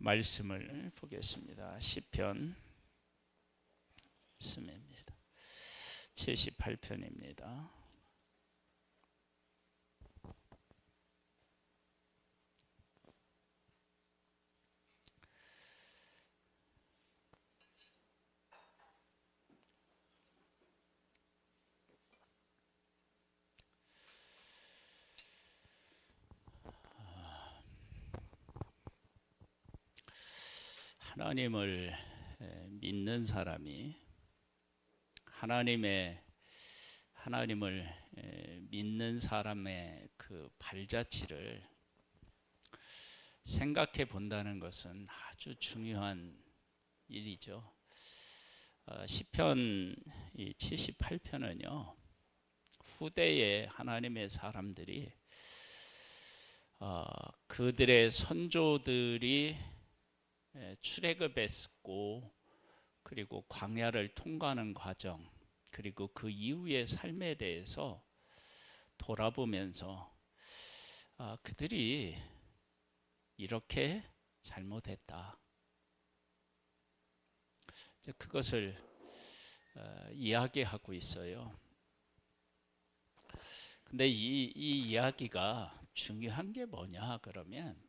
말씀을 보겠습니다. 시편 말씀입니다. 78편입니다. 하나님을 믿는 사람이 하나님을 믿는 사람의 그 발자취를 생각해 본다는 것은 아주 중요한 일이죠. 시편 78편은요, 후대의 하나님의 사람들이 그들의 선조들이 출애굽했고, 그리고 광야를 통과하는 과정, 그리고 그 이후의 삶에 대해서 돌아보면서 그들이 이렇게 잘못했다, 그것을 이야기하고 있어요. 근데 이 이야기가 중요한 게 뭐냐 그러면,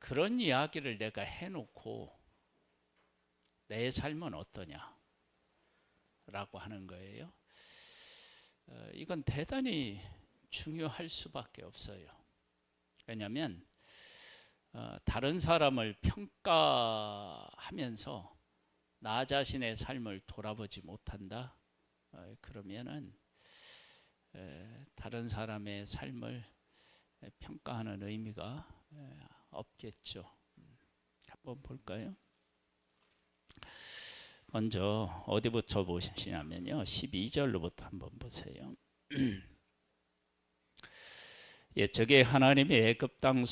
그런 이야기를 내가 해놓고 내 삶은 어떠냐 라고 하는 거예요. 이건 대단히 중요할 수밖에 없어요. 왜냐하면 다른 사람을 평가하면서 나 자신의 삶을 돌아보지 못한다, 그러면은 다른 사람의 삶을 평가하는 의미가 없겠죠. 한번 볼까요? 먼저 어디부터 보시냐면요, 12절로부터 한번 보세요. 옛적에 하나님이 애굽 땅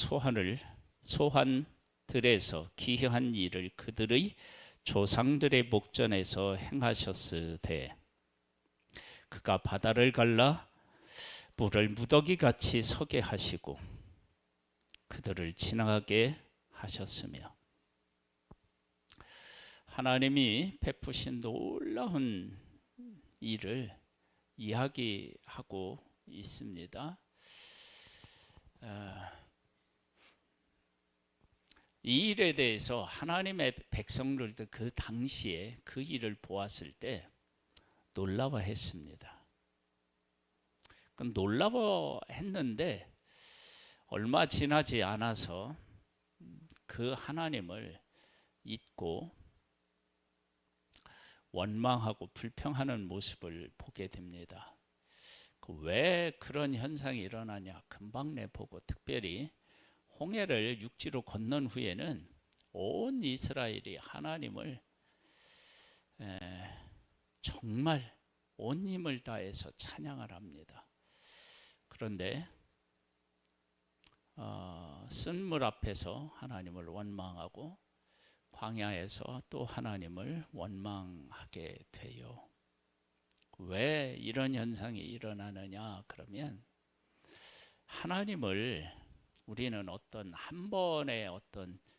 소환들에서 기이한 일을 그들의 조상들의 목전에서 행하셨으되, 그가 바다를 갈라 물을 무더기같이 서게 하시고 그들을 지나가게 하셨으며, 하나님이 베푸신 놀라운 일을 이야기하고 있습니다. 이 일에 대해서 하나님의 백성들도 그 당시에 그 일을 보았을 때 놀라워했습니다. 놀라워했는데 얼마 지나지 않아서 그 하나님을 잊고 원망하고 불평하는 모습을 보게 됩니다. 왜 그런 현상이 일어나냐, 금방 내보고, 특별히 홍해를 육지로 건넌 후에는 온 이스라엘이 하나님을 정말 온 힘을 다해서 찬양을 합니다. 그런데 쓴물 앞에서 하나님을 원망하고 광야에서 또 하나님을 원망하게 돼요. 왜 이런 현상이 일어나느냐 그러면, 하나님을 우리는 한 번의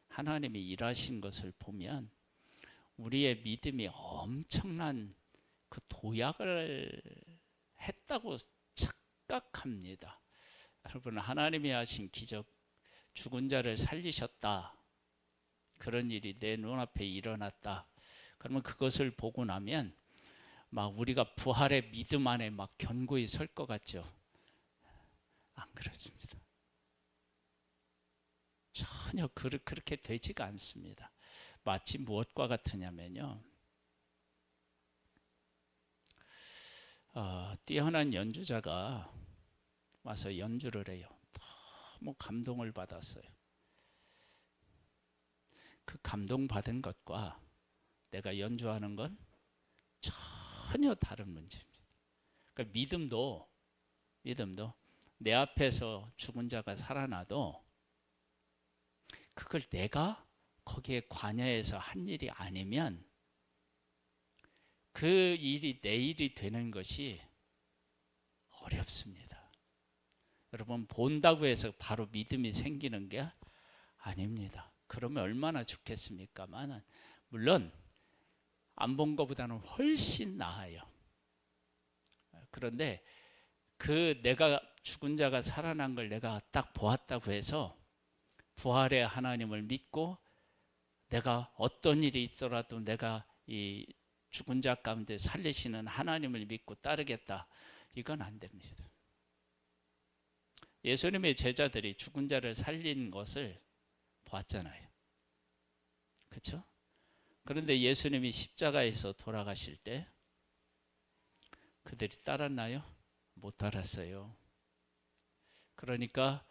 하나님이 일하신 것을 보면 우리의 믿음이 엄청난 그 도약을 했다고 착각합니다. 여러분, 하나님이 하신 기적, 죽은 자를 살리셨다, 그런 일이 내 눈앞에 일어났다, 그러면 그것을 보고 나면 막 우리가 부활의 믿음 안에 막 견고히 설 것 같죠? 안 그렇습니다. 전혀 그렇게 되지가 않습니다. 마치 무엇과 같으냐면요, 뛰어난 연주자가 와서 연주를 해요. 너무 감동을 받았어요. 그 감동받은 것과 내가 연주하는 건 전혀 다른 문제입니다. 그러니까 믿음도 내 앞에서 죽은 자가 살아나도 그걸 내가 거기에 관여해서 한 일이 아니면 그 일이 내 일이 되는 것이 어렵습니다. 여러분, 본다고 해서 바로 믿음이 생기는 게 아닙니다. 그러면 얼마나 좋겠습니까만, 물론 안 본 것보다는 훨씬 나아요. 그런데 그 내가 죽은 자가 살아난 걸 내가 딱 보았다고 해서 부활의 하나님을 믿고 내가 어떤 일이 있더라도 내가 이 죽은 자 가운데 살리시는 하나님을 믿고 따르겠다, 이건 안 됩니다. 예수님의 제자들이 죽은 자를 살린 것을 보았잖아요. 그렇죠? 그런데 예수님이 십자가에서 돌아가실 때 그들이 따랐나요? 못 따랐어요. 그러니까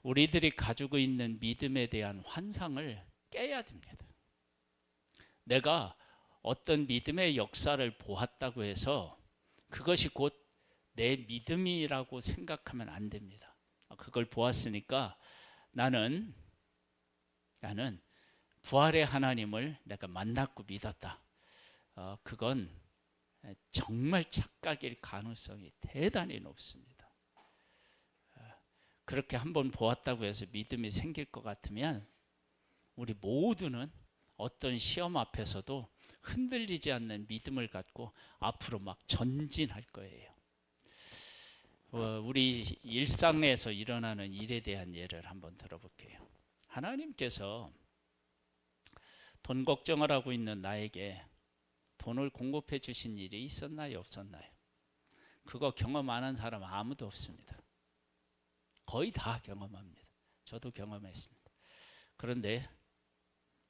우리들이 가지고 있는 믿음에 대한 환상을 깨야 됩니다. 내가 어떤 믿음의 역사를 보았다고 해서 그것이 곧 내 믿음이라고 생각하면 안 됩니다. 그걸 보았으니까 나는 부활의 하나님을 내가 만났고 믿었다. 그건 정말 착각일 가능성이 대단히 높습니다. 그렇게 한번 보았다고 해서 믿음이 생길 것 같으면 우리 모두는 어떤 시험 앞에서도 흔들리지 않는 믿음을 갖고 앞으로 막 전진할 거예요. 우리 일상에서 일어나는 일에 대한 예를 한번 들어볼게요. 하나님께서 돈 걱정을 하고 있는 나에게 돈을 공급해 주신 일이 있었나요, 없었나요? 그거 경험 안 한 사람 아무도 없습니다. 거의 다 경험합니다. 저도 경험했습니다. 그런데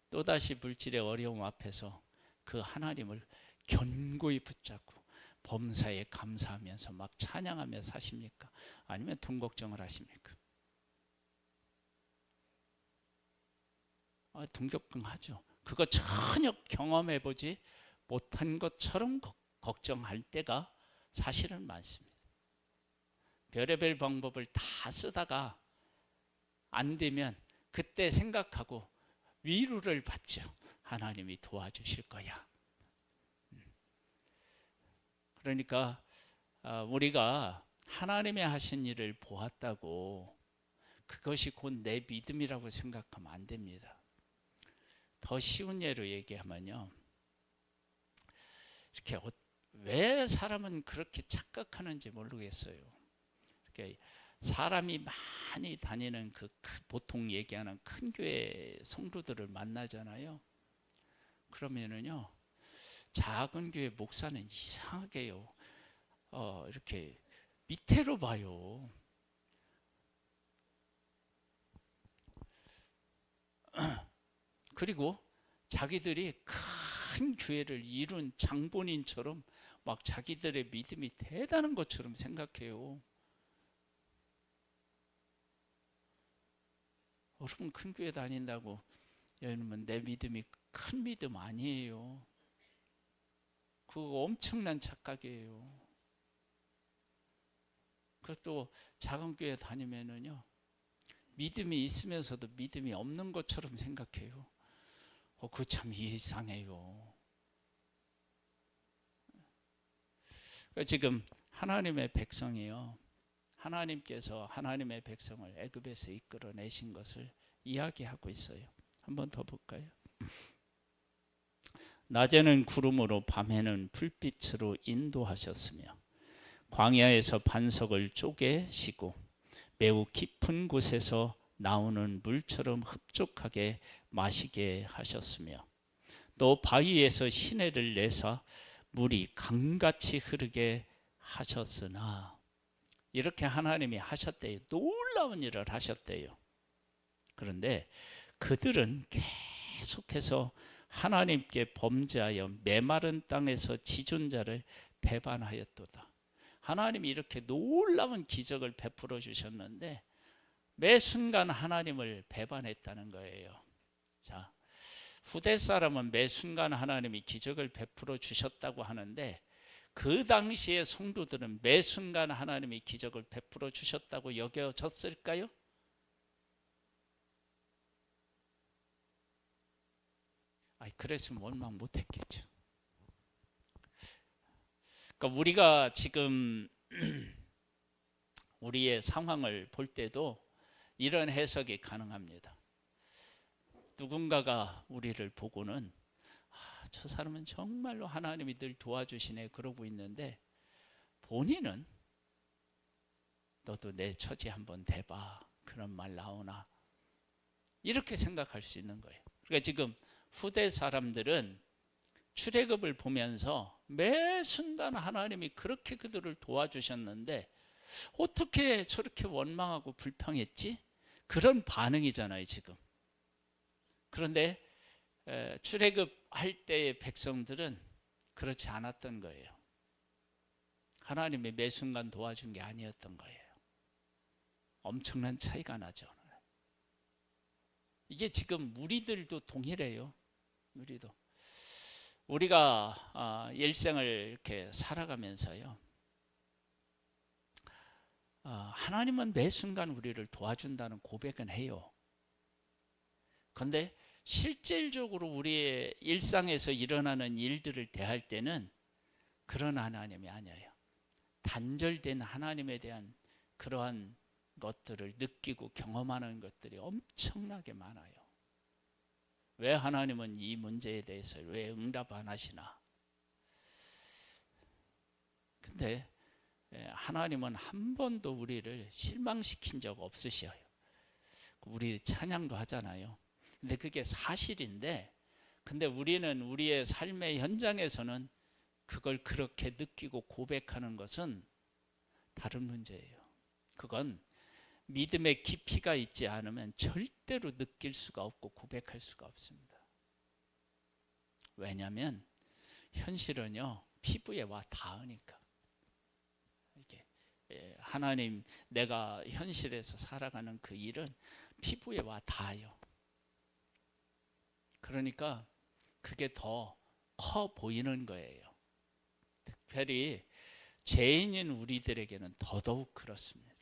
또다시 물질의 어려움 앞에서 그 하나님을 견고히 붙잡고 범사에 감사하면서 막 찬양하며 사십니까? 아니면 돈 걱정을 하십니까? 돈 걱정하죠. 그거 전혀 경험해보지 못한 것처럼 걱정할 때가 사실은 많습니다. 별의별 방법을 다 쓰다가 안 되면 그때 생각하고 위로를 받죠. 하나님이 도와주실 거야. 그러니까 우리가 하나님이 하신 일을 보았다고 그것이 곧 내 믿음이라고 생각하면 안 됩니다. 더 쉬운 예로 얘기하면요, 이렇게 왜 사람은 그렇게 착각하는지 모르겠어요. 이렇게 사람이 많이 다니는 그 보통 얘기하는 큰 교회 성도들을 만나잖아요. 그러면은요, 작은 교회 목사는 이상하게요, 이렇게 밑으로 봐요. 그리고 자기들이 큰 교회를 이룬 장본인처럼 막 자기들의 믿음이 대단한 것처럼 생각해요. 여러분, 큰 교회 다닌다고 여러분 내 믿음이 큰 믿음 아니에요. 그거 엄청난 착각이에요. 그리고 또 작은 교회 다니면은요, 믿음이 있으면서도 믿음이 없는 것처럼 생각해요. 그거 참 이상해요. 지금 하나님의 백성이요, 하나님께서 하나님의 백성을 애굽에서 이끌어내신 것을 이야기하고 있어요. 한번 더 볼까요? 낮에는 구름으로 밤에는 불빛으로 인도하셨으며 광야에서 반석을 쪼개시고 매우 깊은 곳에서 나오는 물처럼 흡족하게 마시게 하셨으며 또 바위에서 시내를 내사 물이 강같이 흐르게 하셨으나, 이렇게 하나님이 하셨대요. 놀라운 일을 하셨대요. 그런데 그들은 계속해서 하나님께 범죄하여 메마른 땅에서 지존자를 배반하였도다. 하나님이 이렇게 놀라운 기적을 베풀어 주셨는데 매 순간 하나님을 배반했다는 거예요. 자, 후대 사람은 매 순간 하나님이 기적을 베풀어 주셨다고 하는데 그 당시의 성도들은 매 순간 하나님이 기적을 베풀어 주셨다고 여겨졌을까요? 그랬으면 원망 못했겠죠. 그러니까 우리가 지금 우리의 상황을 볼 때도 이런 해석이 가능합니다. 누군가가 우리를 보고는 저 사람은 정말로 하나님이 늘 도와주시네 그러고 있는데, 본인은 너도 내 처지 한번 대봐 그런 말 나오나, 이렇게 생각할 수 있는 거예요. 그러니까 지금 후대 사람들은 출애굽을 보면서 매 순간 하나님이 그렇게 그들을 도와주셨는데 어떻게 저렇게 원망하고 불평했지? 그런 반응이잖아요 지금. 그런데 출애굽할 때의 백성들은 그렇지 않았던 거예요. 하나님이 매 순간 도와준 게 아니었던 거예요. 엄청난 차이가 나죠. 이게 지금 우리들도 동일해요. 우리가 일생을 이렇게 살아가면서요, 하나님은 매 순간 우리를 도와준다는 고백은 해요. 그런데 실질적으로 우리의 일상에서 일어나는 일들을 대할 때는 그런 하나님이 아니에요. 단절된 하나님에 대한 그러한 것들을 느끼고 경험하는 것들이 엄청나게 많아요. 왜 하나님은 이 문제에 대해서 왜 응답 안 하시나? 근데 하나님은 한 번도 우리를 실망시킨 적 없으셔요. 우리 찬양도 하잖아요. 근데 그게 사실인데, 근데 우리는 우리의 삶의 현장에서는 그걸 그렇게 느끼고 고백하는 것은 다른 문제예요. 그건 믿음의 깊이가 있지 않으면 절대로 느낄 수가 없고 고백할 수가 없습니다. 왜냐하면 현실은요, 피부에 와 닿으니까. 이게 하나님, 내가 현실에서 살아가는 그 일은 피부에 와 닿아요. 그러니까 그게 더 커 보이는 거예요. 특별히 죄인인 우리들에게는 더더욱 그렇습니다.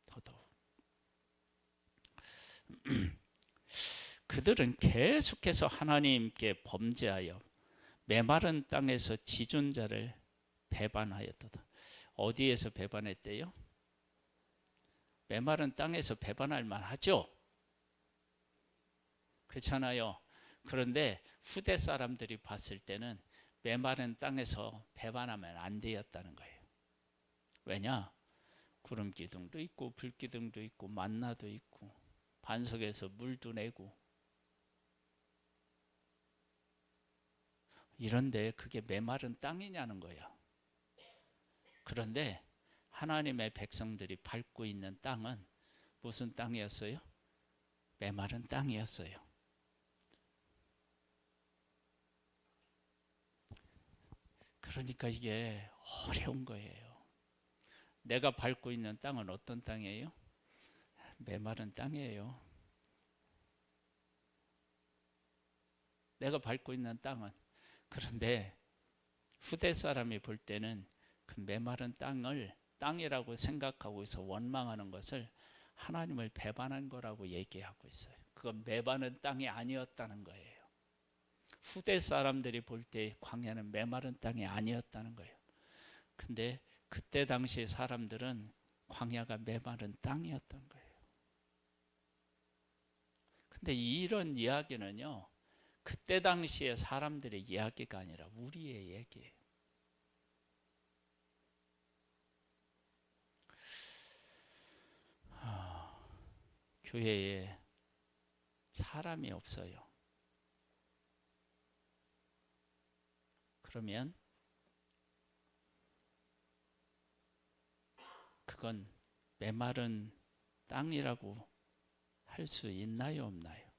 더더욱. 그들은 계속해서 하나님께 범죄하여 메마른 땅에서 지존자를 배반하였도다. 어디에서 배반했대요? 메마른 땅에서 배반할 만하죠. 그렇잖아요. 그런데 후대 사람들이 봤을 때는 메마른 땅에서 배반하면 안 되었다는 거예요. 왜냐? 구름 기둥도 있고 불 기둥도 있고 만나도 있고 반석에서 물도 내고, 이런데 그게 메마른 땅이냐는 거예요. 그런데 하나님의 백성들이 밟고 있는 땅은 무슨 땅이었어요? 메마른 땅이었어요. 그러니까 이게 어려운 거예요. 내가 밟고 있는 땅은 어떤 땅이에요? 메마른 땅이에요. 내가 밟고 있는 땅은. 그런데 후대 사람이 볼 때는 그 메마른 땅을 땅이라고 생각하고 있어 원망하는 것을 하나님을 배반한 거라고 얘기하고 있어요. 그건 메마른 땅이 아니었다는 거예요. 후대 사람들이 볼 때 광야는 메마른 땅이 아니었다는 거예요. 근데 그때 당시 사람들은 광야가 메마른 땅이었던 거예요. 근데 이런 이야기는요, 그때 당시의 사람들의 이야기가 아니라 우리의 얘기예요. 교회에 사람이 없어요. 그러면 그건 메마른 땅이라고 할 수 있나요, 없나요?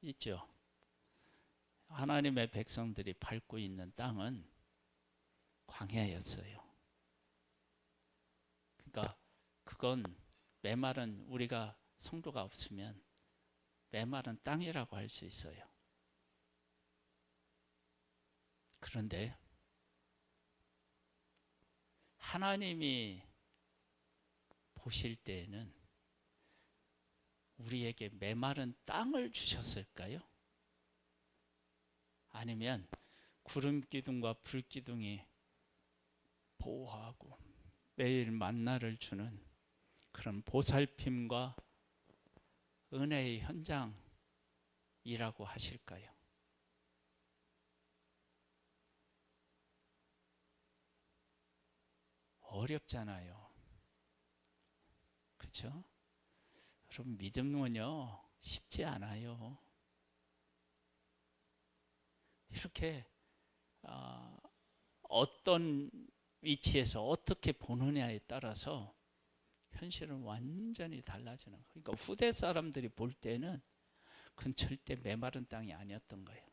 있죠. 하나님의 백성들이 밟고 있는 땅은 광야였어요. 그러니까 그건 메마른, 우리가 성도가 없으면 메마른 땅이라고 할 수 있어요. 그런데 하나님이 보실 때에는 우리에게 메마른 땅을 주셨을까요? 아니면 구름 기둥과 불 기둥이 보호하고 매일 만나를 주는 그런 보살핌과 은혜의 현장이라고 하실까요? 어렵잖아요. 그렇죠? 여러분, 믿음은요 쉽지 않아요. 이렇게 어떤 위치에서 어떻게 보느냐에 따라서 현실은 완전히 달라지는 거예요. 그러니까 후대 사람들이 볼 때는 그건 절대 메마른 땅이 아니었던 거예요.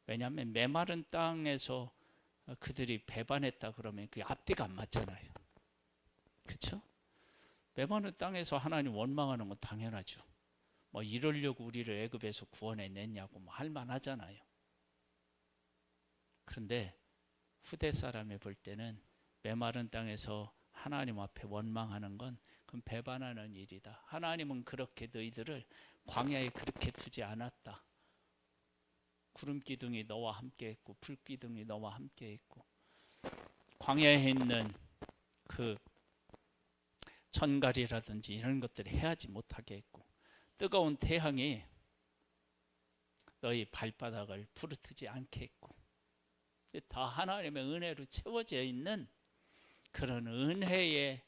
왜냐하면 메마른 땅에서 그들이 배반했다 그러면 그 앞뒤가 안 맞잖아요. 그렇죠? 메마른 땅에서 하나님 원망하는 건 당연하죠. 뭐 이러려고 우리를 애굽에서 구원해 냈냐고 뭐 할 만하잖아요. 그런데 후대 사람이 볼 때는 메마른 땅에서 하나님 앞에 원망하는 건 그건 배반하는 일이다. 하나님은 그렇게 너희들을 광야에 그렇게 두지 않았다. 구름 기둥이 너와 함께 했고 불 기둥이 너와 함께 했고 광야에 있는 그 천갈이라든지 이런 것들을 해하지 못하게 했고 뜨거운 태양이 너희 발바닥을 부르트지 않게 했고 다 하나님의 은혜로 채워져 있는 그런 은혜의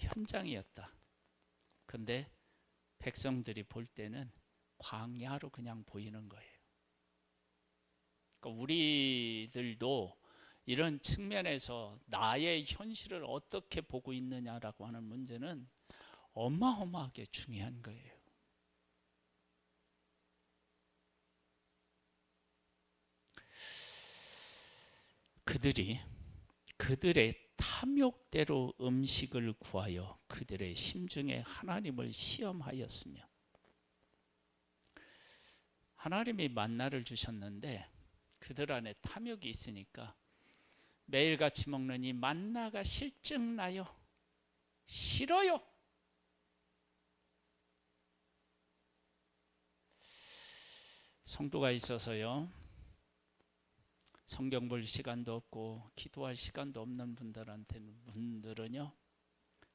현장이었다. 그런데 백성들이 볼 때는 광야로 그냥 보이는 거예요. 그러니까 우리들도 이런 측면에서 나의 현실을 어떻게 보고 있느냐라고 하는 문제는 어마어마하게 중요한 거예요. 그들이 그들의 탐욕대로 음식을 구하여 그들의 심중에 하나님을 시험하였으며 하나님이 만나를 주셨는데 그들 안에 탐욕이 있으니까 매일같이 먹는 이 만나가 실증나요? 싫어요? 성도가 있어서요 성경 볼 시간도 없고 기도할 시간도 없는 분들은요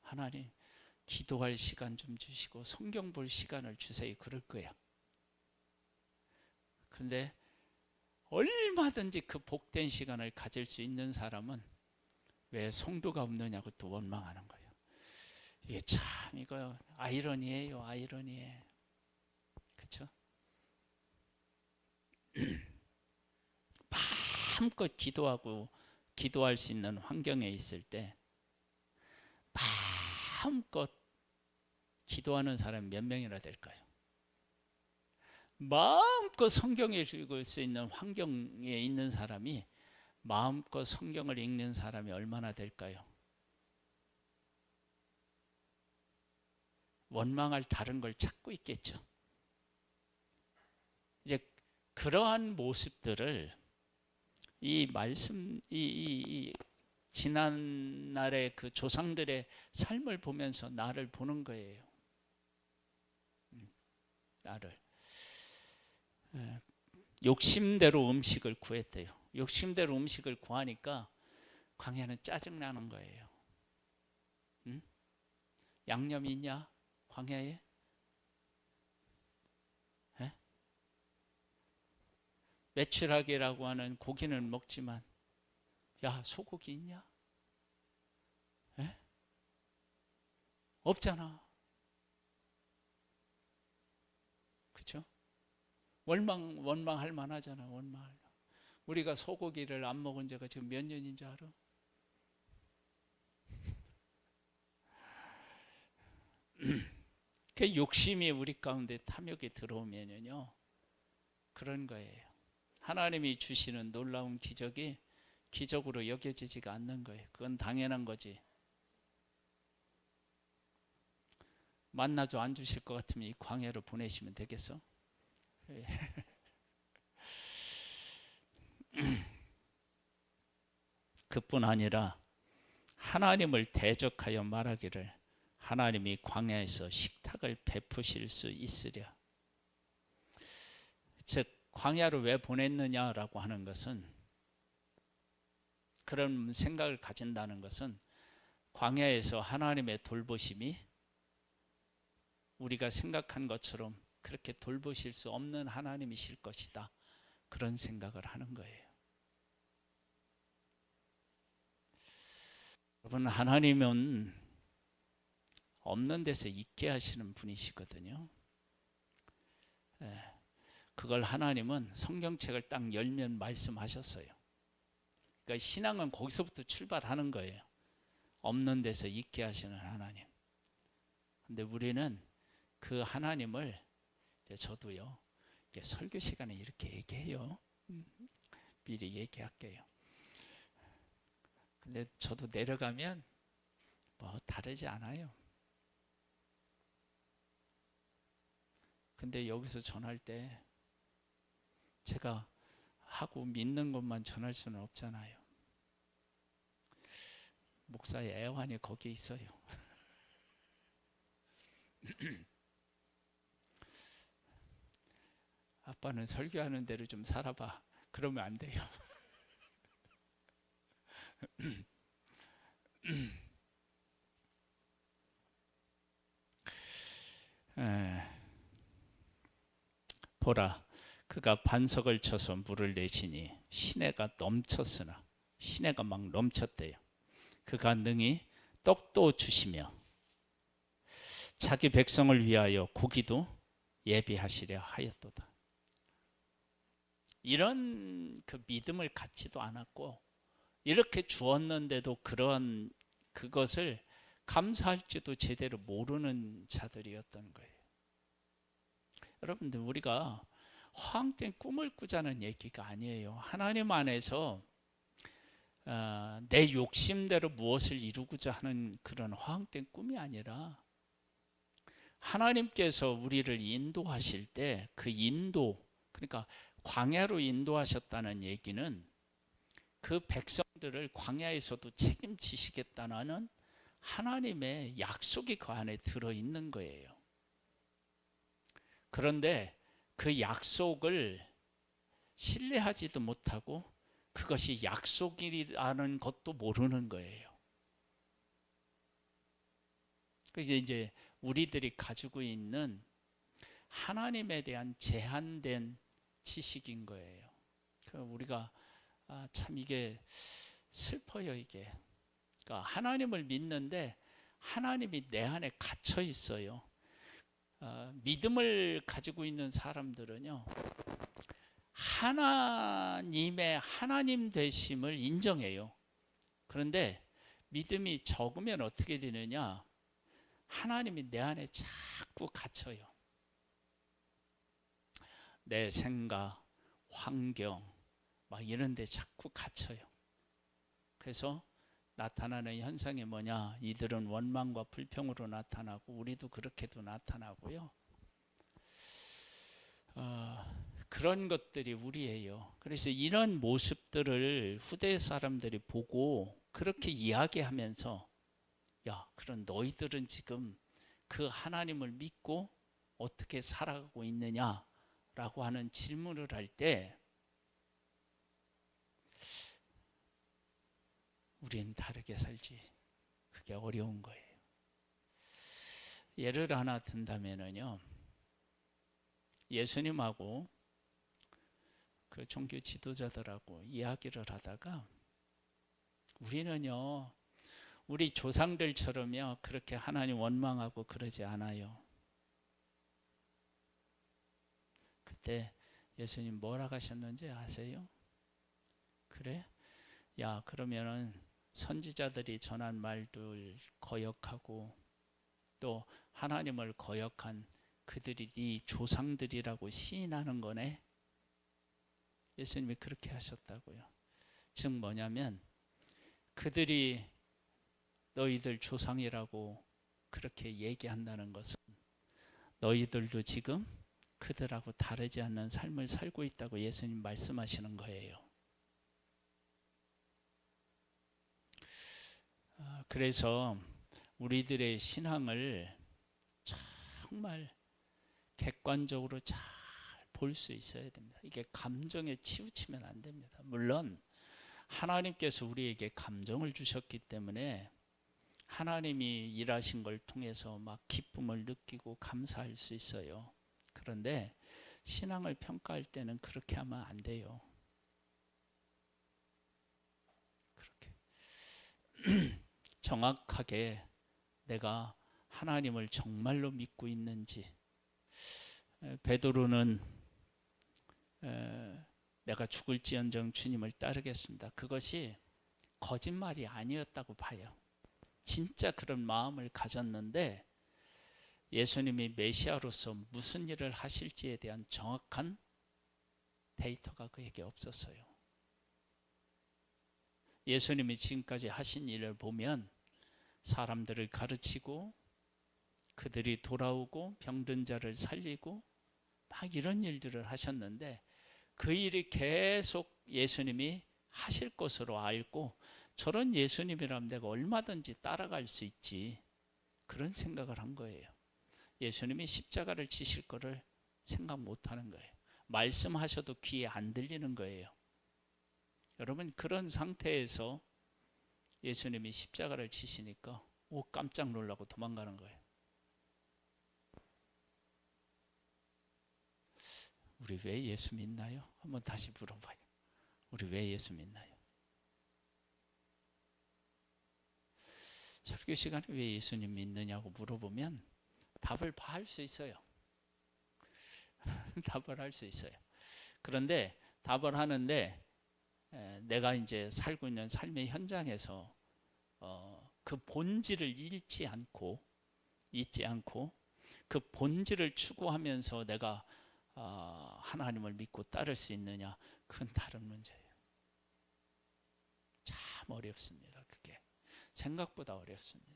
하나님 기도할 시간 좀 주시고 성경 볼 시간을 주세요 그럴 거야. 그런데 얼마든지 그 복된 시간을 가질 수 있는 사람은 왜 성도가 없느냐고 또 원망하는 거예요. 이게 참 이거 아이러니예요. 아이러니에. 그렇죠? 마음껏 기도할 수 있는 환경에 있을 때 마음껏 기도하는 사람이 몇 명이나 될까요? 마음껏 성경을 읽을 수 있는 환경에 있는 사람이 마음껏 성경을 읽는 사람이 얼마나 될까요? 원망할 다른 걸 찾고 있겠죠. 이제 그러한 모습들을 이 말씀, 지난날의 그 조상들의 삶을 보면서 나를 보는 거예요. 나를. 욕심대로 음식을 구했대요. 욕심대로 음식을 구하니까 광야는 짜증나는 거예요. 응? 양념이 있냐? 광야에? 에? 메추라기라고 하는 고기는 먹지만 야 소고기 있냐? 에? 없잖아. 그렇죠? 원망할 만하잖아. 원망할. 우리가 소고기를 안 먹은 지가 지금 몇 년인 줄 알아? 그 욕심이 우리 가운데 탐욕이 들어오면요 그런 거예요. 하나님이 주시는 놀라운 기적이 기적으로 여겨지지가 않는 거예요. 그건 당연한 거지. 만나도 안 주실 것 같으면 이 광야로 보내시면 되겠어? 그뿐 아니라 하나님을 대적하여 말하기를 하나님이 광야에서 식탁을 베푸실 수 있으랴. 즉 광야로 왜 보냈느냐라고 하는 것은 그런 생각을 가진다는 것은 광야에서 하나님의 돌보심이 우리가 생각한 것처럼 그렇게 돌보실 수 없는 하나님이실 것이다. 그런 생각을 하는 거예요. 여러분, 하나님은 없는 데서 있게 하시는 분이시거든요. 그걸 하나님은 성경책을 딱 열면 말씀하셨어요. 그러니까 신앙은 거기서부터 출발하는 거예요. 없는 데서 있게 하시는 하나님. 근데 우리는 그 하나님을, 저도요, 설교 시간에 이렇게 얘기해요. 미리 얘기할게요. 근데 저도 내려가면 뭐 다르지 않아요. 근데 여기서 전할 때 제가 하고 믿는 것만 전할 수는 없잖아요. 목사의 애환이 거기에 있어요. 아빠는 설교하는 대로 좀 살아봐. 그러면 안 돼요. 보라, 그가 반석을 쳐서 물을 내시니 시내가 넘쳤으나, 시내가 막 넘쳤대요. 그가 능히 떡도 주시며 자기 백성을 위하여 고기도 예비하시려 하였도다. 이런 그 믿음을 갖지도 않았고, 이렇게 주었는데도 그런 그것을 감사할지도 제대로 모르는 자들이었던 거예요. 여러분들, 우리가 허황된 꿈을 꾸자는 얘기가 아니에요. 하나님 안에서 내 욕심대로 무엇을 이루고자 하는 그런 허황된 꿈이 아니라, 하나님께서 우리를 인도하실 때 그 인도, 그러니까 광야로 인도하셨다는 얘기는 그 백성들을 광야에서도 책임지시겠다는 하나님의 약속이 그 안에 들어있는 거예요. 그런데 그 약속을 신뢰하지도 못하고 그것이 약속이라는 것도 모르는 거예요. 그래서 이제 우리들이 가지고 있는 하나님에 대한 제한된 지식인 거예요. 우리가 참 이게 슬퍼요, 이게. 그러니까 하나님을 믿는데 하나님이 내 안에 갇혀 있어요. 믿음을 가지고 있는 사람들은요, 하나님의 하나님 되심을 인정해요. 그런데 믿음이 적으면 어떻게 되느냐? 하나님이 내 안에 자꾸 갇혀요. 내 생각, 환경 막 이런 데 자꾸 갇혀요. 그래서 나타나는 현상이 뭐냐? 이들은 원망과 불평으로 나타나고, 우리도 그렇게도 나타나고요. 그런 것들이 우리예요. 그래서 이런 모습들을 후대 사람들이 보고 그렇게 이야기하면서, 야, 그런 너희들은 지금 그 하나님을 믿고 어떻게 살아가고 있느냐라고 하는 질문을 할 때, 우린 다르게 살지. 그게 어려운 거예요. 예를 하나 든다면요, 예수님하고 그 종교 지도자들하고 이야기를 하다가, 우리는요, 우리 조상들처럼요 그렇게 하나님 원망하고 그러지 않아요. 그때 예수님 뭐라고 하셨는지 아세요? 그래? 야, 그러면은 선지자들이 전한 말들 거역하고 또 하나님을 거역한 그들이 네 조상들이라고 시인하는 거네. 예수님이 그렇게 하셨다고요. 즉 뭐냐면, 그들이 너희들 조상이라고 그렇게 얘기한다는 것은 너희들도 지금 그들하고 다르지 않는 삶을 살고 있다고 예수님 말씀하시는 거예요. 그래서 우리들의 신앙을 정말 객관적으로 잘 볼 수 있어야 됩니다. 이게 감정에 치우치면 안 됩니다. 물론 하나님께서 우리에게 감정을 주셨기 때문에 하나님이 일하신 걸 통해서 막 기쁨을 느끼고 감사할 수 있어요. 그런데 신앙을 평가할 때는 그렇게 하면 안 돼요. 그렇게 정확하게 내가 하나님을 정말로 믿고 있는지. 베드로는 내가 죽을지언정 주님을 따르겠습니다. 그것이 거짓말이 아니었다고 봐요. 진짜 그런 마음을 가졌는데 예수님이 메시아로서 무슨 일을 하실지에 대한 정확한 데이터가 그에게 없었어요. 예수님이 지금까지 하신 일을 보면 사람들을 가르치고 그들이 돌아오고 병든 자를 살리고 막 이런 일들을 하셨는데 그 일이 계속 예수님이 하실 것으로 알고 저런 예수님이라면 내가 얼마든지 따라갈 수 있지, 그런 생각을 한 거예요. 예수님이 십자가를 지실 거를 생각 못하는 거예요. 말씀하셔도 귀에 안 들리는 거예요. 여러분, 그런 상태에서 예수님이 십자가를 지시니까 깜짝 놀라고 도망가는 거예요. 우리 왜 예수 믿나요? 한번 다시 물어봐요. 우리 왜 예수 믿나요? 설교 시간에 왜 예수님 믿느냐고 물어보면 답을 할 수 있어요. 답을 할 수 있어요. 그런데 답을 하는데 내가 이제 살고 있는 삶의 현장에서 그 본질을 잊지 않고 그 본질을 추구하면서 내가 하나님을 믿고 따를 수 있느냐, 그건 다른 문제예요. 참 어렵습니다. 그게 생각보다 어렵습니다.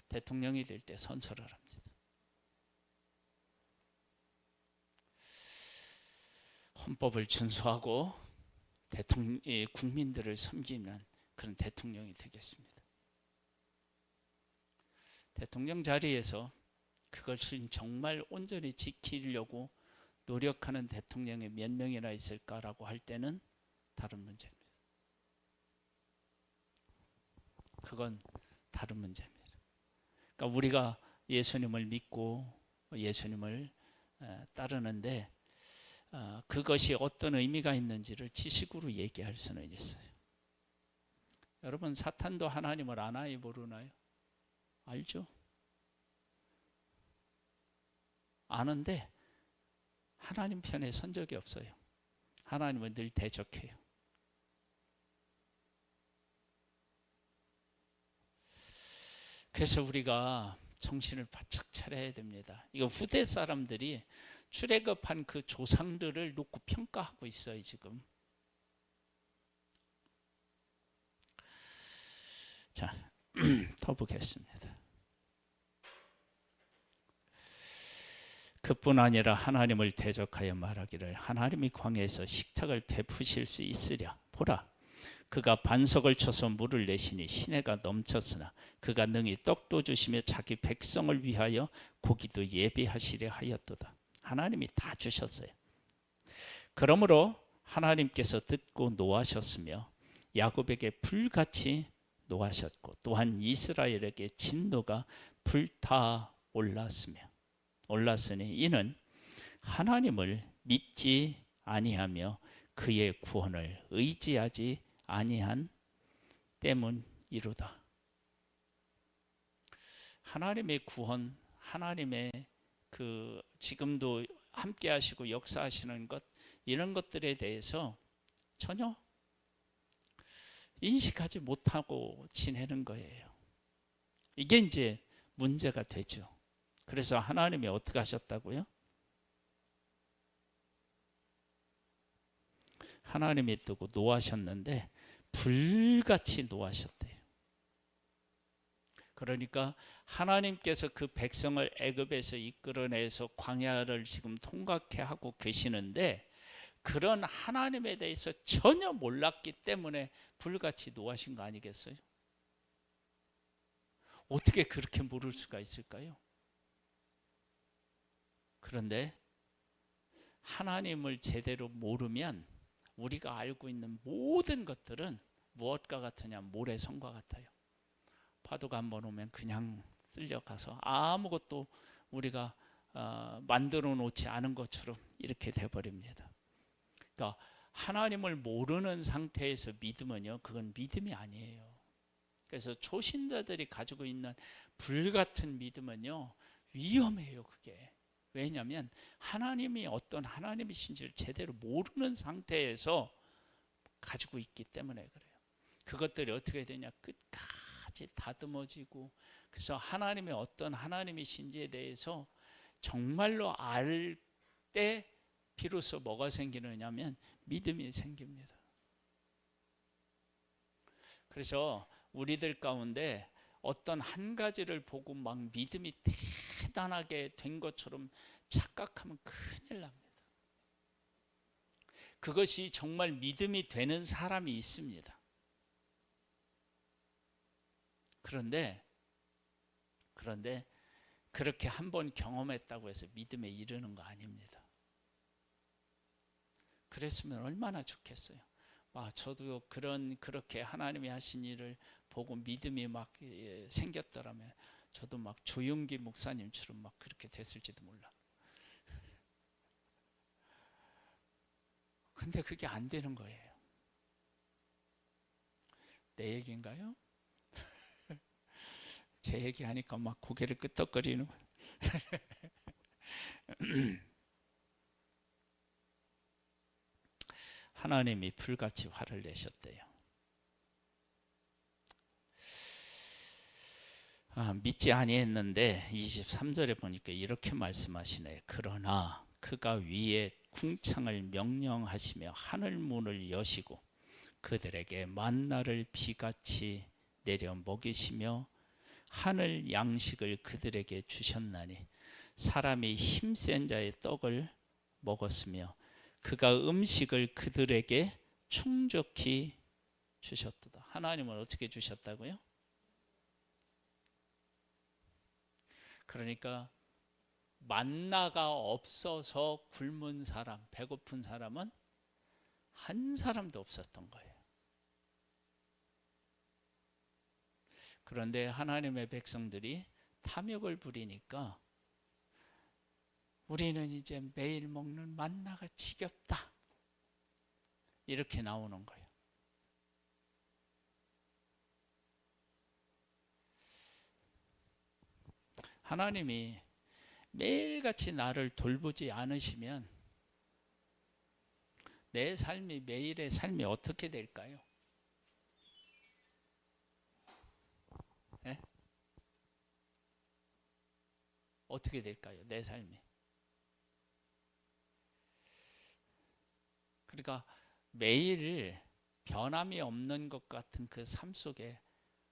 대통령이 될 때 선서를 합니다. 헌법을 준수하고 국민들을 섬기는 그런 대통령이 되겠습니다. 대통령 자리에서 그것을 정말 온전히 지키려고 노력하는 대통령이 몇 명이나 있을까라고 할 때는 다른 문제입니다. 그건 다른 문제입니다. 그러니까 우리가 예수님을 믿고 예수님을 따르는데 그것이 어떤 의미가 있는지를 지식으로 얘기할 수는 있어요. 여러분, 사탄도 하나님을 아나요, 모르나요? 알죠? 아는데 하나님 편에 선 적이 없어요. 하나님은 늘 대적해요. 그래서 우리가 정신을 바짝 차려야 됩니다. 이거 후대 사람들이 출애굽한 그 조상들을 놓고 평가하고 있어요, 지금. 자, 더 보겠습니다. 그뿐 아니라 하나님을 대적하여 말하기를 하나님이 광야에서 식탁을 베푸실 수 있으랴. 보라, 그가 반석을 쳐서 물을 내시니 시내가 넘쳤으나 그가 능히 떡도 주시며 자기 백성을 위하여 고기도 예비하시려 하였도다. 하나님이 다 주셨어요. 그러므로 하나님께서 듣고 노하셨으며 야곱에게 불같이 노하셨고 또한 이스라엘에게 진노가 불타 올랐으니 이는 하나님을 믿지 아니하며 그의 구원을 의지하지 아니한 때문이로다. 하나님의 구원, 하나님의 그 지금도 함께 하시고 역사하시는 것, 이런 것들에 대해서 전혀 인식하지 못하고 지내는 거예요. 이게 이제 문제가 되죠. 그래서 하나님이 어떻게 하셨다고요? 하나님이 뜨고 노하셨는데 불같이 노하셨대요. 그러니까 하나님께서 그 백성을 애굽에서 이끌어내서 광야를 지금 통과케 하고 계시는데 그런 하나님에 대해서 전혀 몰랐기 때문에 불같이 노하신 거 아니겠어요? 어떻게 그렇게 모를 수가 있을까요? 그런데 하나님을 제대로 모르면 우리가 알고 있는 모든 것들은 무엇과 같으냐? 모래성과 같아요. 파도가 한번 오면 그냥 쓸려가서 아무것도 우리가 만들어 놓지 않은 것처럼 이렇게 돼버립니다. 그러니까 하나님을 모르는 상태에서 믿으면요, 그건 믿음이 아니에요. 그래서 초신자들이 가지고 있는 불같은 믿음은요, 위험해요. 그게 왜냐하면 하나님이 어떤 하나님이신지를 제대로 모르는 상태에서 가지고 있기 때문에 그래요. 그것들이 어떻게 되냐, 끝까지 다듬어지고, 그래서 하나님이 어떤 하나님이신지에 대해서 정말로 알 때 비로소 뭐가 생기느냐면 믿음이 생깁니다. 그래서 우리들 가운데 어떤 한 가지를 보고 막 믿음이 대단하게 된 것처럼 착각하면 큰일 납니다. 그것이 정말 믿음이 되는 사람이 있습니다. 그런데 그렇게 한번 경험했다고 해서 믿음에 이르는 거 아닙니다. 그랬으면 얼마나 좋겠어요. 저도 그렇게 하나님이 하신 일을 보고 믿음이 막 생겼더라면 저도 막 조용기 목사님처럼 막 그렇게 됐을지도 몰라. 근데 그게 안 되는 거예요. 내 얘기인가요? 제 얘기하니까 막 고개를 끄덕거리는 하나님이 불같이 화를 내셨대요. 믿지 아니했는데 23절에 보니까 이렇게 말씀하시네. 그러나 그가 위에 궁창을 명령하시며 하늘 문을 여시고 그들에게 만나를 비같이 내려 먹이시며 하늘 양식을 그들에게 주셨나니 사람이 힘센 자의 떡을 먹었으며 그가 음식을 그들에게 충족히 주셨도다. 하나님은 어떻게 주셨다고요? 그러니까 만나가 없어서 굶은 사람, 배고픈 사람은 한 사람도 없었던 거예요. 그런데 하나님의 백성들이 탐욕을 부리니까 우리는 이제 매일 먹는 만나가 지겹다, 이렇게 나오는 거예요. 하나님이 매일같이 나를 돌보지 않으시면 내 삶이, 매일의 삶이 어떻게 될까요? 네? 어떻게 될까요? 내 삶이. 그러니까 매일 변함이 없는 것 같은 그 삶 속에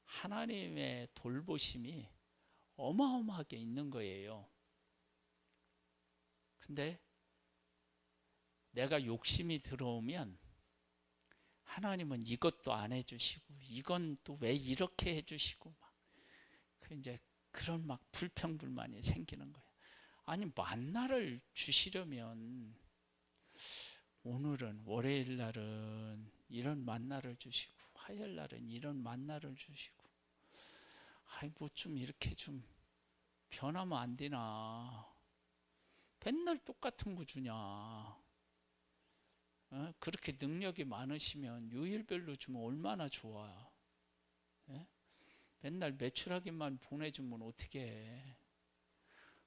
하나님의 돌보심이 어마어마하게 있는 거예요. 근데 내가 욕심이 들어오면 하나님은 이것도 안 해주시고 이건 또 왜 이렇게 해주시고 막 이제 그런 막 불평불만이 생기는 거예요. 아니, 만나를 주시려면 오늘은, 월요일 날은 이런 만나를 주시고 화요일 날은 이런 만나를 주시고, 뭐 좀 이렇게 좀 변하면 안 되나? 맨날 똑같은 거 주냐? 그렇게 능력이 많으시면 요일별로 주면 얼마나 좋아. 맨날 매출하기만 보내주면 어떻게 해?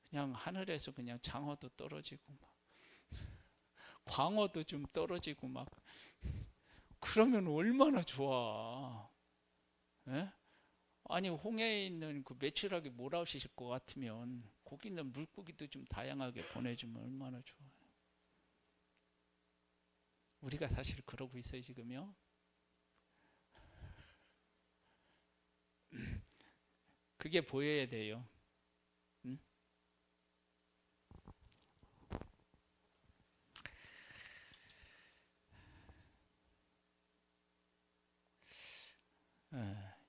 그냥 하늘에서 그냥 장어도 떨어지고 막 광어도 좀 떨어지고 막 그러면 얼마나 좋아. 아니, 홍해에 있는 그 매출하기 몰아오실 것 같으면 거기 있는 물고기도 좀 다양하게 보내주면 얼마나 좋아요. 우리가 사실 그러고 있어요 지금요. 그게 보여야 돼요.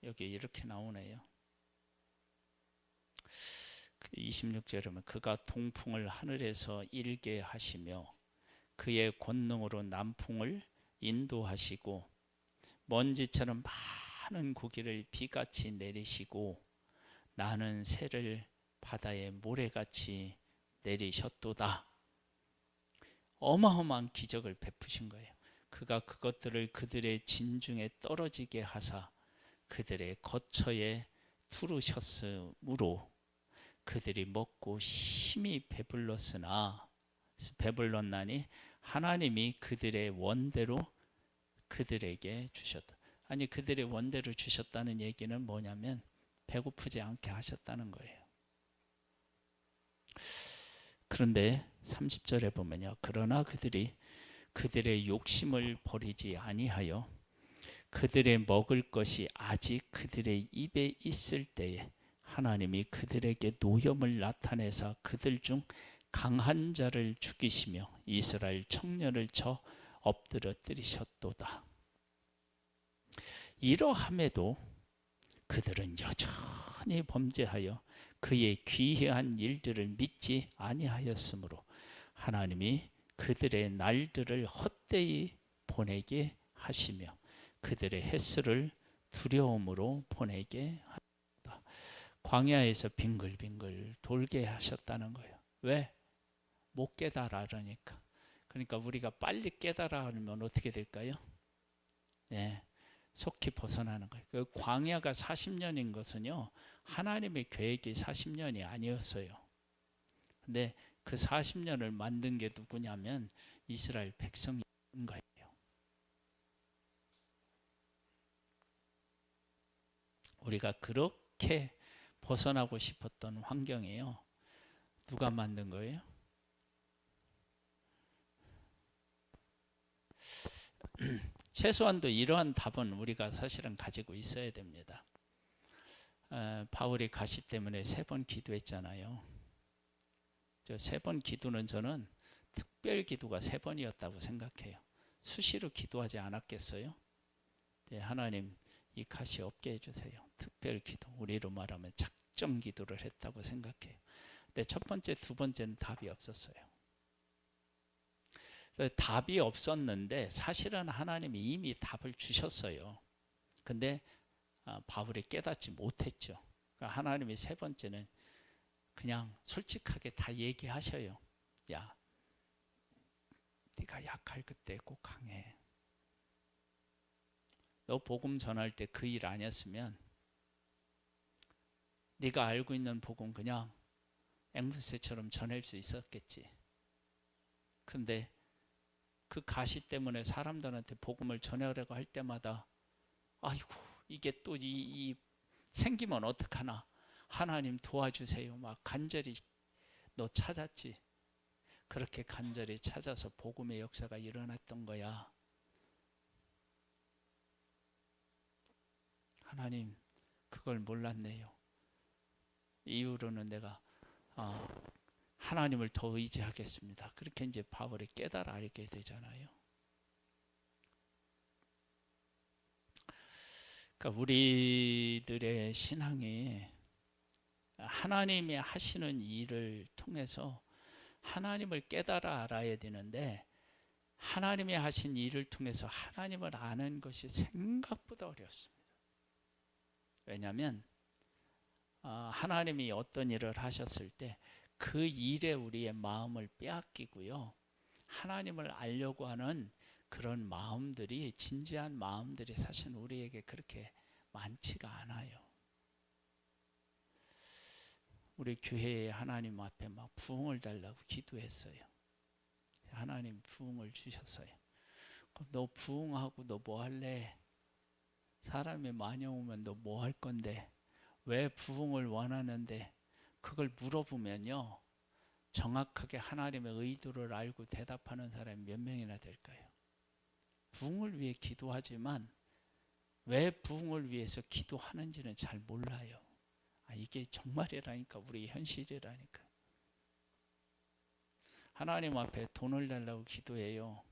여기 이렇게 나오네요. 26절에 보면 그가 동풍을 하늘에서 일게 하시며 그의 권능으로 남풍을 인도하시고 먼지처럼 많은 고기를 비같이 내리시고 나는 새를 바다에 모래같이 내리셨도다. 어마어마한 기적을 베푸신 거예요. 그가 그것들을 그들의 진중에 떨어지게 하사 그들의 거처에 두르셨으므로 그들이 먹고 심히 배불렀나니 하나님이 그들의 원대로 그들에게 주셨다. 아니, 그들의 원대로 주셨다는 얘기는 뭐냐면 배고프지 않게 하셨다는 거예요. 그런데 30절에 보면요, 그러나 그들이 그들의 욕심을 버리지 아니하여 그들의 먹을 것이 아직 그들의 입에 있을 때에 하나님이 그들에게 노염을 나타내사 그들 중 강한 자를 죽이시며 이스라엘 청년을 쳐 엎드러뜨리셨도다. 이러함에도 그들은 여전히 범죄하여 그의 귀한 일들을 믿지 아니하였으므로 하나님이 그들의 날들을 헛되이 보내게 하시며 그들의 횟수를 두려움으로 보내게 하셨다. 광야에서 빙글빙글 돌게 하셨다는 거예요. 왜? 못 깨달으니까. 그러니까 우리가 빨리 깨달으면 어떻게 될까요? 네, 속히 벗어나는 거예요. 그 광야가 40년인 것은요, 하나님의 계획이 40년이 아니었어요. 근데 그 40년을 만든 게 누구냐면 이스라엘 백성인 거예요. 우리가 그렇게 벗어나고 싶었던 환경이에요. 누가 만든 거예요? 최소한도 이러한 답은 우리가 사실은 가지고 있어야 됩니다. 바울이 가시 때문에 3번 기도했잖아요. 저 3번 기도는 저는 특별 기도가 3번이었다고 생각해요. 수시로 기도하지 않았겠어요? 네, 하나님 이 가시 없게 해주세요. 특별 기도, 우리로 말하면 작정 기도를 했다고 생각해요. 근데 첫 번째, 두 번째는 답이 없었어요. 답이 없었는데 사실은 하나님이 이미 답을 주셨어요. 근데 바울이 깨닫지 못했죠. 그러니까 하나님이 3번째는 그냥 솔직하게 다 얘기하셔요. 야, 네가 약할 그때 꼭 강해. 너 복음 전할 때 그 일 아니었으면 네가 알고 있는 복음 그냥 앵무새처럼 전할 수 있었겠지. 근데 그 가시 때문에 사람들한테 복음을 전하려고 할 때마다 아이고 이게 또 이 생기면 어떡하나, 하나님 도와주세요 막 간절히 너 찾았지. 그렇게 간절히 찾아서 복음의 역사가 일어났던 거야. 하나님 그걸 몰랐네요. 이후로는 내가 하나님을 더 의지하겠습니다. 그렇게 이제 바울이 깨달아 알게 되잖아요. 그러니까 우리들의 신앙이 하나님이 하시는 일을 통해서 하나님을 깨달아 알아야 되는데, 하나님이 하신 일을 통해서 하나님을 아는 것이 생각보다 어렵습니다. 왜냐하면 하나님이 어떤 일을 하셨을 때 그 일에 우리의 마음을 빼앗기고요, 하나님을 알려고 하는 그런 마음들이, 진지한 마음들이 사실 우리에게 그렇게 많지가 않아요. 우리 교회에 하나님 앞에 막 부흥을 달라고 기도했어요. 하나님 부흥을 주셨어요. 그럼 너 부흥하고 너 뭐 할래? 사람이 많이 오면 너 뭐 할 건데? 왜 부흥을 원하는데? 그걸 물어보면요, 정확하게 하나님의 의도를 알고 대답하는 사람이 몇 명이나 될까요? 부흥을 위해 기도하지만 왜 부흥을 위해서 기도하는지는 잘 몰라요. 이게 정말이라니까, 우리 현실이라니까. 하나님 앞에 돈을 달라고 기도해요.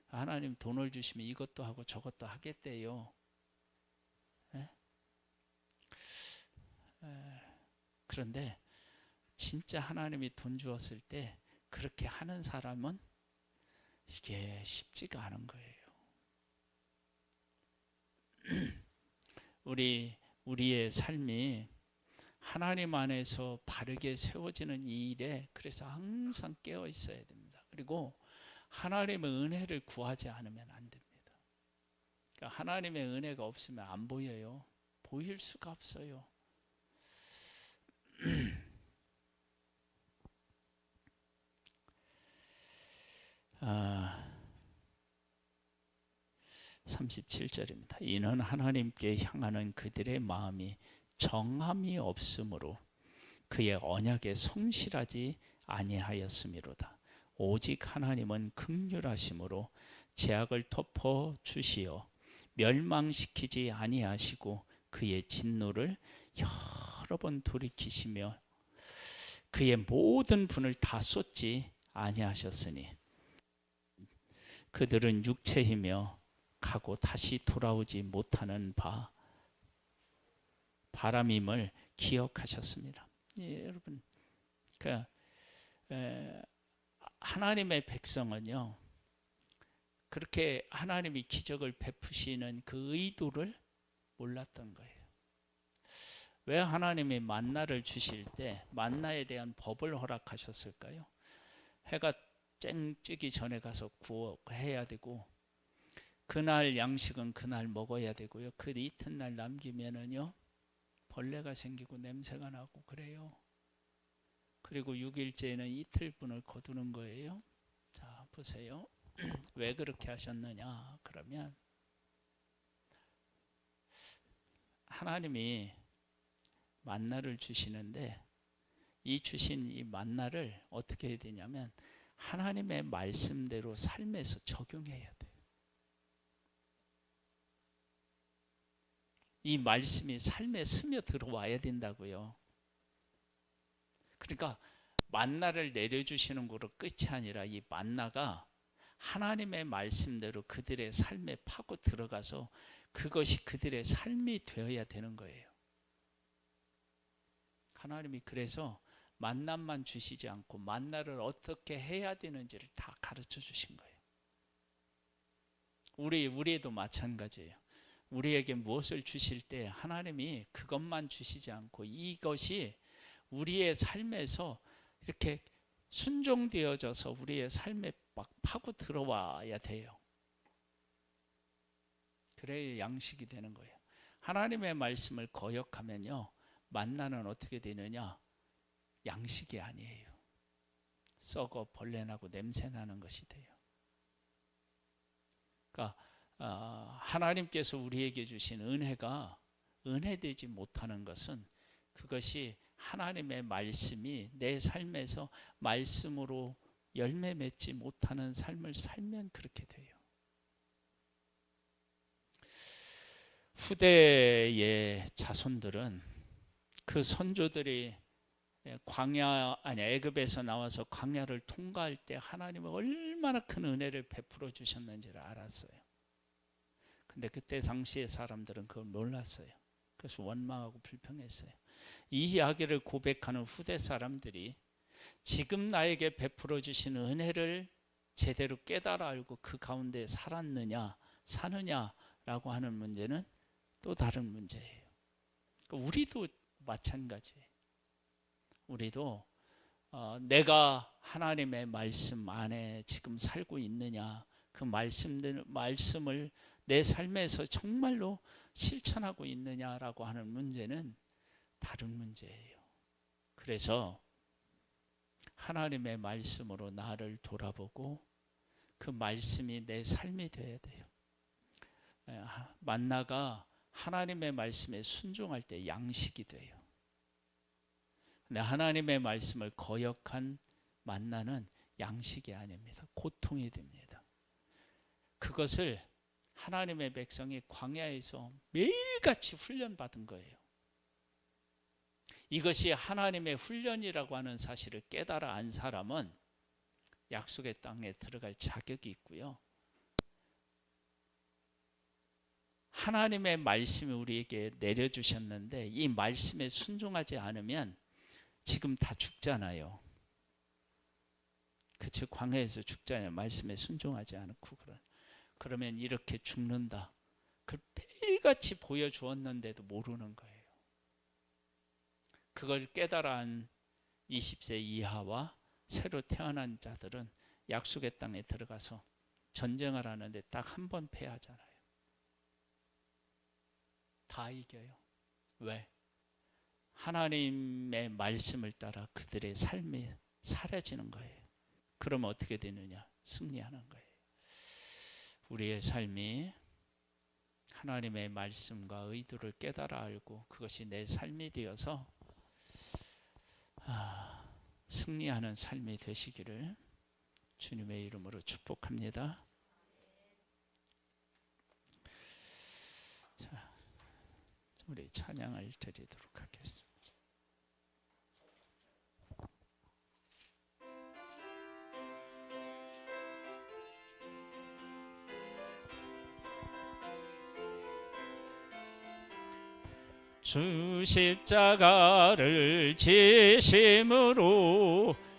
하나님 돈을 주시면 이것도 하고 저것도 하겠대요. 그런데 진짜 하나님이 돈 주었을 때 그렇게 하는 사람은 이게 쉽지가 않은 거예요. 우리의 삶이 하나님 안에서 바르게 세워지는 이 일에 그래서 항상 깨어 있어야 됩니다. 그리고 하나님의 은혜를 구하지 않으면 안 됩니다. 그러니까 하나님의 은혜가 없으면 안 보여요. 보일 수가 없어요. 37절입니다. 이는 하나님께 향하는 그들의 마음이 정함이 없으므로 그의 언약에 성실하지 아니하였음이로다. 오직 하나님은 긍휼하심으로 죄악을 덮어 주시어 멸망시키지 아니하시고 그의 진노를 여러 번 돌이키시며 그의 모든 분을 다 쏟지 아니하셨으니 그들은 육체이며 가고 다시 돌아오지 못하는 바람임을 기억하셨습니다. 예, 여러분, 하나님의 백성은요, 그렇게 하나님이 기적을 베푸시는 그 의도를 몰랐던 거예요. 왜 하나님이 만나를 주실 때 만나에 대한 법을 허락하셨을까요? 해가 쨍 뜨기 전에 가서 구워해야 되고, 그날 양식은 그날 먹어야 되고요. 그 이튿날 남기면은요 벌레가 생기고 냄새가 나고 그래요. 그리고 6일째에는 이틀분을 거두는 거예요. 자, 보세요. 왜 그렇게 하셨느냐? 그러면 하나님이 만나를 주시는데 이 주신 이 만나를 어떻게 해야 되냐면 하나님의 말씀대로 삶에서 적용해야 돼요. 이 말씀이 삶에 스며들어와야 된다고요. 그러니까 만나를 내려주시는 거로 끝이 아니라 이 만나가 하나님의 말씀대로 그들의 삶에 파고 들어가서 그것이 그들의 삶이 되어야 되는 거예요. 하나님이 그래서 만남만 주시지 않고 만나를 어떻게 해야 되는지를 다 가르쳐 주신 거예요. 우리에도 마찬가지예요. 우리에게 무엇을 주실 때 하나님이 그것만 주시지 않고 이것이 우리의 삶에서 이렇게 순종되어져서 우리의 삶에 막 파고 들어와야 돼요. 그래야 양식이 되는 거예요. 하나님의 말씀을 거역하면요, 만나는 어떻게 되느냐? 양식이 아니에요. 썩어 벌레나고 냄새나는 것이 돼요. 그러니까 하나님께서 우리에게 주신 은혜가 은혜되지 못하는 것은 그것이 하나님의 말씀이 내 삶에서 말씀으로 열매 맺지 못하는 삶을 살면 그렇게 돼요. 후대의 자손들은 그 선조들이 애굽에서 나와서 광야를 통과할 때 하나님은 얼마나 큰 은혜를 베풀어 주셨는지를 알았어요. 근데 그때 당시의 사람들은 그걸 몰랐어요. 그래서 원망하고 불평했어요. 이 이야기를 고백하는 후대 사람들이 지금 나에게 베풀어 주신 은혜를 제대로 깨달아 알고 그 가운데 살았느냐 사느냐라고 하는 문제는 또 다른 문제예요. 우리도 마찬가지예요. 우리도 내가 하나님의 말씀 안에 지금 살고 있느냐, 그 말씀을 내 삶에서 정말로 실천하고 있느냐라고 하는 문제는 다른 문제예요. 그래서 하나님의 말씀으로 나를 돌아보고 그 말씀이 내 삶이 되어야 돼요. 만나가 하나님의 말씀에 순종할 때 양식이 돼요. 근데 하나님의 말씀을 거역한 만나는 양식이 아닙니다. 고통이 됩니다. 그것을 하나님의 백성이 광야에서 매일같이 훈련받은 거예요. 이것이 하나님의 훈련이라고 하는 사실을 깨달아 안 사람은 약속의 땅에 들어갈 자격이 있고요. 하나님의 말씀이 우리에게 내려주셨는데 이 말씀에 순종하지 않으면 지금 다 죽잖아요. 그치? 광야에서 죽잖아요. 말씀에 순종하지 않고 그러면 이렇게 죽는다. 그걸 매일같이 보여주었는데도 모르는 거예요. 그걸 깨달은 20세 이하와 새로 태어난 자들은 약속의 땅에 들어가서 전쟁을 하는데 딱 한 번 패하잖아요. 다 이겨요. 왜? 하나님의 말씀을 따라 그들의 삶이 사라지는 거예요. 그러면 어떻게 되느냐? 승리하는 거예요. 우리의 삶이 하나님의 말씀과 의도를 깨달아 알고 그것이 내 삶이 되어서 승리하는 삶이 되시기를 주님의 이름으로 축복합니다. 자, 우리 찬양을 드리도록 하겠습니다. 주 십자가를 지심으로